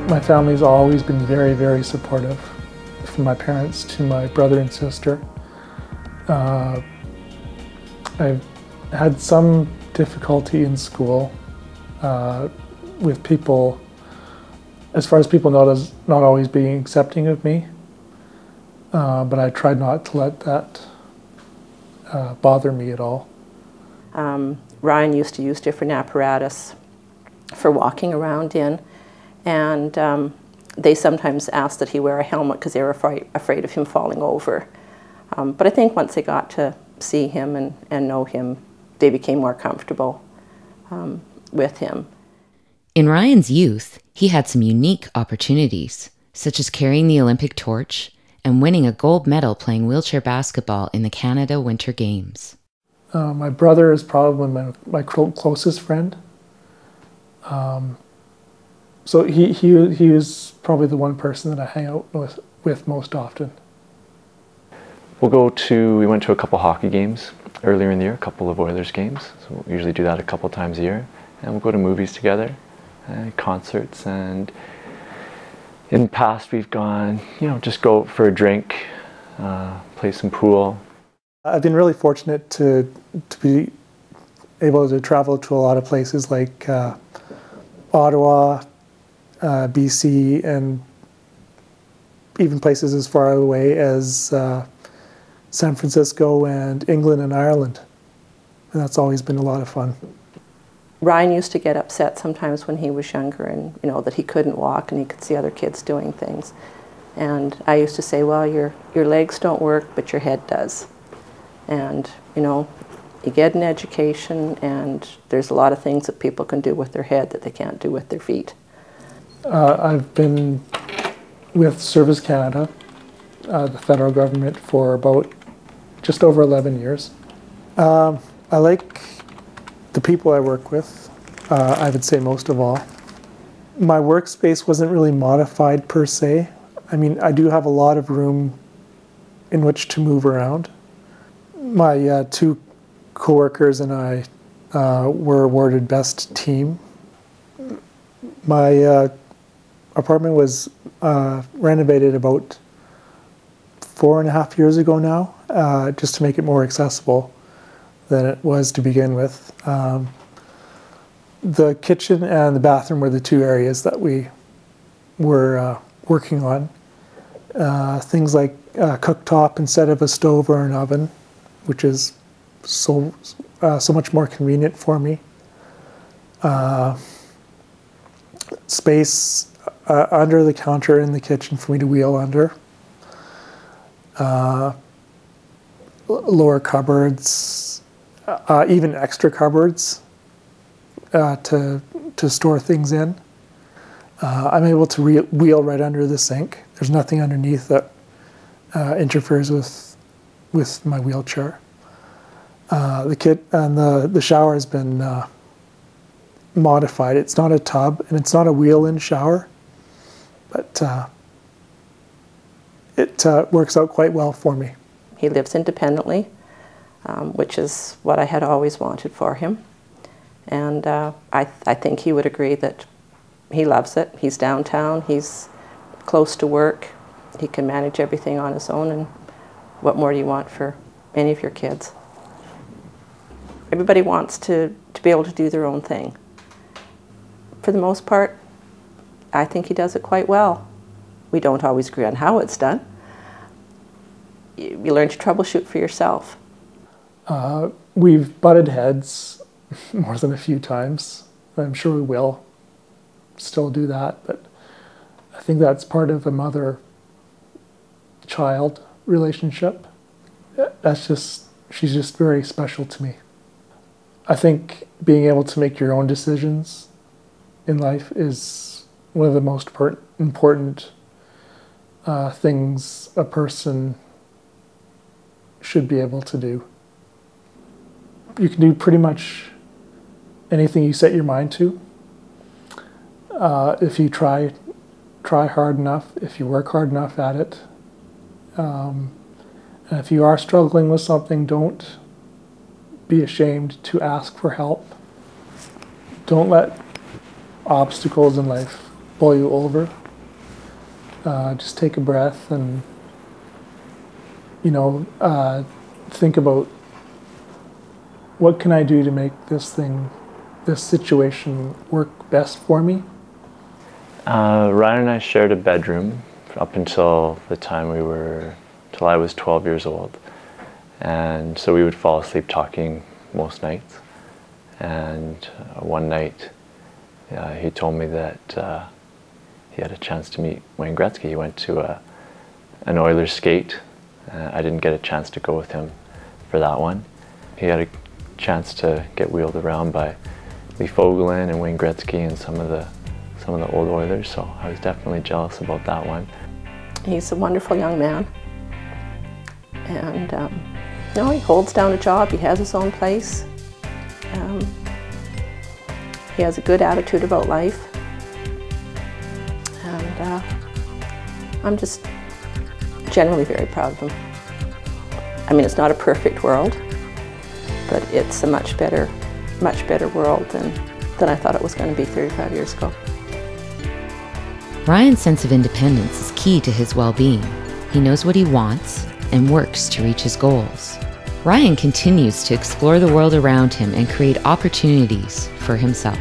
My family's always been very, very supportive, from my parents to my brother and sister. I've had some difficulty in school with people, as far as people know, not always being accepting of me, but I tried not to let that bother me at all. Ryan used to use different apparatus for walking around in, and they sometimes asked that he wear a helmet because they were afraid of him falling over. But I think once they got to see him and know him, they became more comfortable with him. In Ryan's youth, he had some unique opportunities, such as carrying the Olympic torch and winning a gold medal playing wheelchair basketball in the Canada Winter Games. My brother is probably my closest friend. So he was probably the one person that I hang out with most often. We went to a couple hockey games earlier in the year, a couple of Oilers games. So we usually do that a couple times a year. And we'll go to movies together, concerts, and in the past we've gone, just go out for a drink, play some pool. I've been really fortunate to be able to travel to a lot of places like Ottawa, BC, and even places as far away as San Francisco and England and Ireland. And that's always been a lot of fun. Ryan used to get upset sometimes when he was younger and, that he couldn't walk and he could see other kids doing things. And I used to say, well, your legs don't work, but your head does. And, you get an education and there's a lot of things that people can do with their head that they can't do with their feet. I've been with Service Canada, the federal government, for about just over 11 years. I like the people I work with, I would say most of all. My workspace wasn't really modified per se. I mean, I do have a lot of room in which to move around. My two coworkers and I were awarded Best Team. My apartment was renovated about 4.5 years ago now, just to make it more accessible than it was to begin with. The kitchen and the bathroom were the two areas that we were working on. Things like a cooktop instead of a stove or an oven, which is so much more convenient for me. Space under the counter in the kitchen for me to wheel under. Lower cupboards, even extra cupboards to store things in. I'm able to wheel right under the sink. There's nothing underneath that interferes with my wheelchair. The shower has been modified. It's not a tub and it's not a wheel-in shower, but it works out quite well for me. He lives independently, which is what I had always wanted for him. And I think he would agree that he loves it. He's downtown, he's close to work, he can manage everything on his own, and what more do you want for any of your kids? Everybody wants to be able to do their own thing. For the most part, I think he does it quite well. We don't always agree on how it's done. You learn to troubleshoot for yourself. We've butted heads more than a few times. I'm sure we will still do that, but I think that's part of a mother-child relationship. She's just very special to me. I think being able to make your own decisions in life is one of the most important things a person should be able to do. You can do pretty much anything you set your mind to. If you try hard enough, if you work hard enough at it, And if you are struggling with something, don't be ashamed to ask for help. Don't let obstacles in life pull you over. Just take a breath and, think about, what can I do to make this situation work best for me? Ryan and I shared a bedroom up until the time till I was 12 years old. And so we would fall asleep talking most nights. And one night he told me that he had a chance to meet Wayne Gretzky. He went to an Oilers skate. I didn't get a chance to go with him for that one. He had a chance to get wheeled around by Lee Fogelin and Wayne Gretzky and some of the old Oilers, so I was definitely jealous about that one. He's a wonderful young man, and he holds down a job. He has his own place. He has a good attitude about life, and I'm just generally very proud of him. I mean, it's not a perfect world, but it's a much better world than I thought it was going to be 35 years ago. Ryan's sense of independence is key to his well-being. He knows what he wants and works to reach his goals. Ryan continues to explore the world around him and create opportunities for himself.